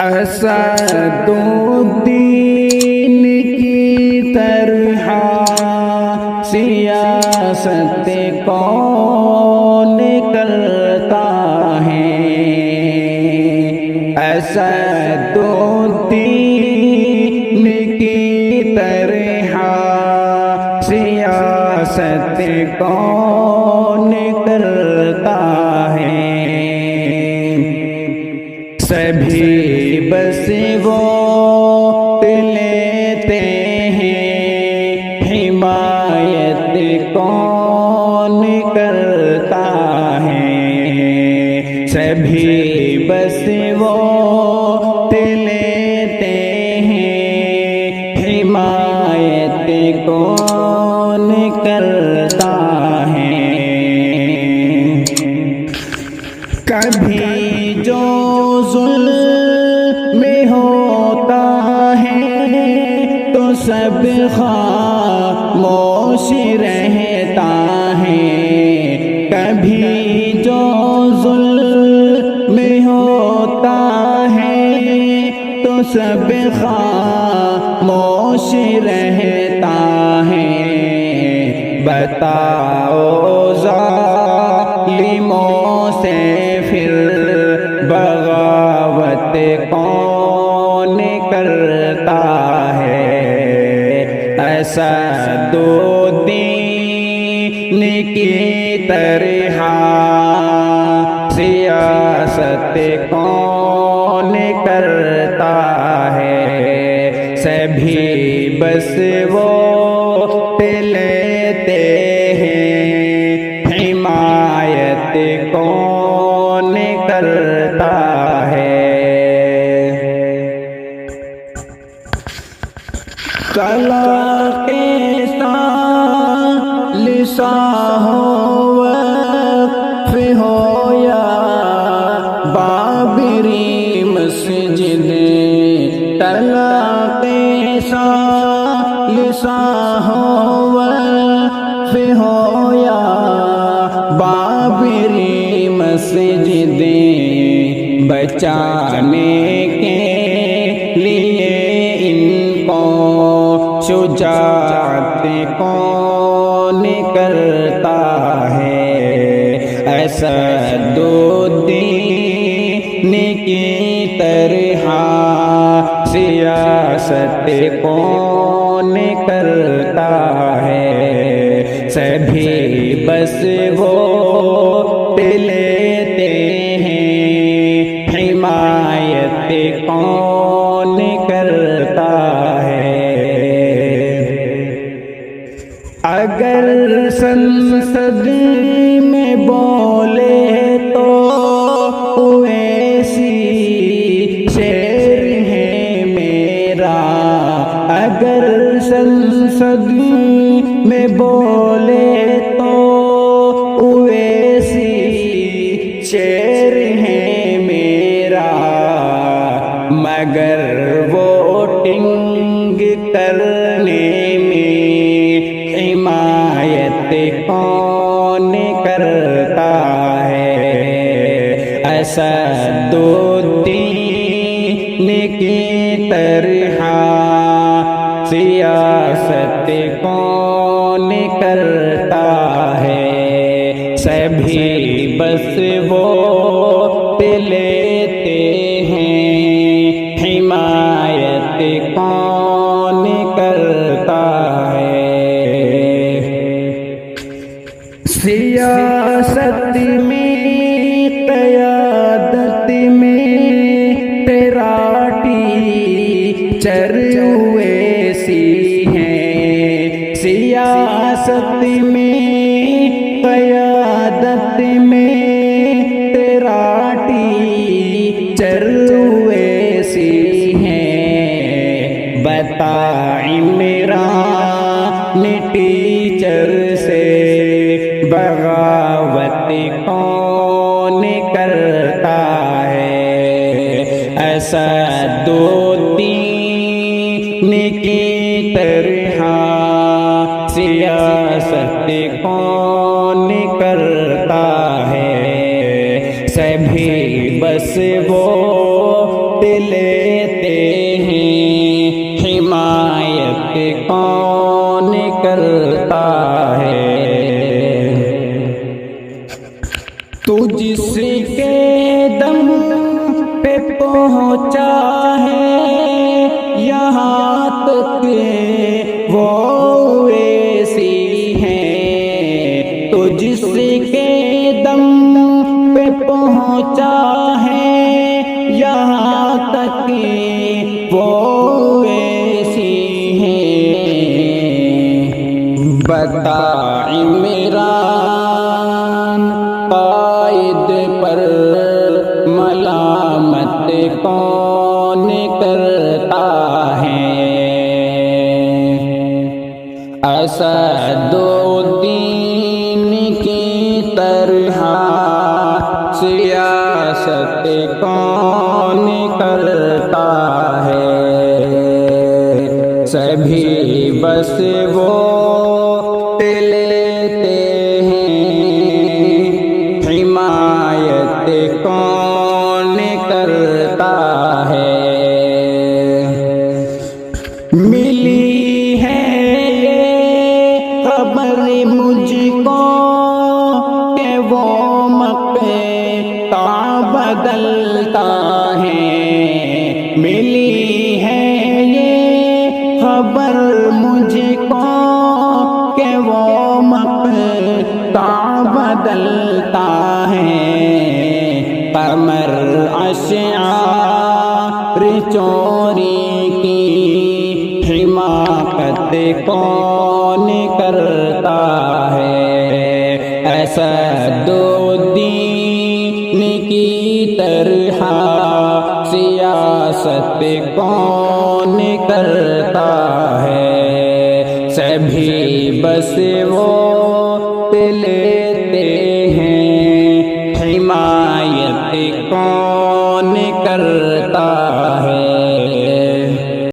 اسدالدین کی طرح سیاست کون کرتا ہے؟ اسدالدین کی طرح سیاست کون کرتا ہے؟ سبھی بس ووٹ لیتے ہیں، حمایت کون کرتا ہے؟ سبھی بس ووٹ لیتے ہیں، حمایت کون کرتا ہے؟ کبھی جو ظلم میں ہوتا ہے تو سب خاموش رہتا ہے، کبھی جو ظلم میں ہوتا ہے تو سب خاموش رہتا ہے۔ بتاؤ ظالموں سے پھر بغاوت کون کرتا ہے؟ اسدالدین کی طرح سیاست کون کرتا ہے؟ سبھی بس ووٹ لیتے ہیں، حمایت کون کرتا ہے؟ طلاق ثالثہ ہو وقف ہو یا بابری مسجد، طلاق ثالثہ ہو وقف ہو یا بابری مسجد، بچانے کے لیے ان کو شجاعت کون کرتا ہے؟ اسدالدین کی طرح سیاست کون کرتا ہے؟ سبھی بس ووٹ لیتے ہیں، حمایت کون کرتا ہے؟ اگر سنسد میں بولے تو اویسی شعر ہے میرا، اگر سنسد میں بولے تو اویسی شعر ہے میرا، مگر ووٹنگ کرنے میں حمایت کون کرتا ہے؟ اسدالدین کی طرح سیاست کون کرتا ہے؟ سبھی بس ووٹ لیتے ہیں، حمایت کون کرتا ہے؟ سیاست میں قیادت میں تیرا ٹیچر ویسی ہیں، سیاست میں قیادت میں تیرا ٹیچر ویسی ہیں، بتا عمران ٹیچر سے بغاوت کون کرتا ہے؟ اسدالدین کی طرح سیاست کون کرتا ہے؟ سبھی بس ووٹ لیتے کرتا ہے؟ تو جس کے دم پہ پہنچا ہے یہاں تک وہ ایسی ہیں، تو جس کے دم پہ پہنچا ہے یہاں تک وہ ایسی ہیں۔ بتا عمران قائد پر ملامت کون کرتا ہے؟ اسدالدین کی طرح سیاست کون کرتا ہے؟ سبھی بس ووٹ لیتے ہیں، حمایت کون کرتا ہے؟ ملی ہے یہ خبر مجھ کو کہ وہ مقطع بدلتا ہے، ملی ہے یہ خبر مجھ کو کہ وہ مقطع بدلتا ہے۔ قمر اشعار چوری کی حماقت کون کرتا ہے؟ اسدالدین کی طرح سیاست کون کرتا ہے؟ سبھی بس ووٹ لیتے ہیں، حمایت کون کرتا ہے؟